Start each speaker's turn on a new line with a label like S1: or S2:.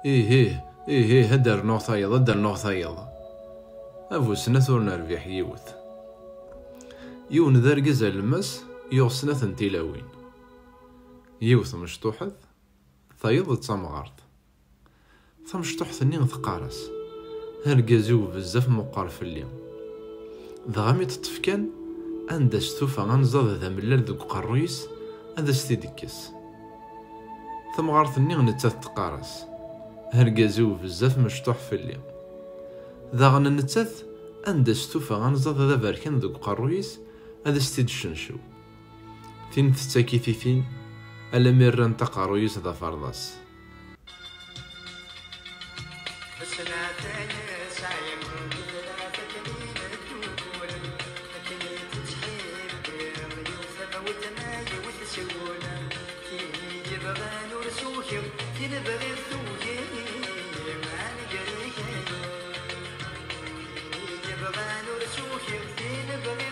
S1: إيه هدر نوثايض أبو سنة ور نربيح يوث يون ذا رقز المس يوغ سنة تيلاوين يوث مشطوحث ثايض تسامغارت ثمشطوحث نين ثقارس هرقزو بزاف مقار في اليوم ذغامي تطفكان أندس ثوفا غنزاد ذا ملال ذوك قرويس أندس تيدكس ثمغارت نين نتاث تقارس هرقزو بزاف مشطوح في اليوم ذاغن نتاث أندس ثوفا غنزاد ذا باركان ذوك قرويس أندس تيدشنشو ثين تتاكي ثين ألا ميران تقرويس ذا فرضاس
S2: يبغى نور سوكي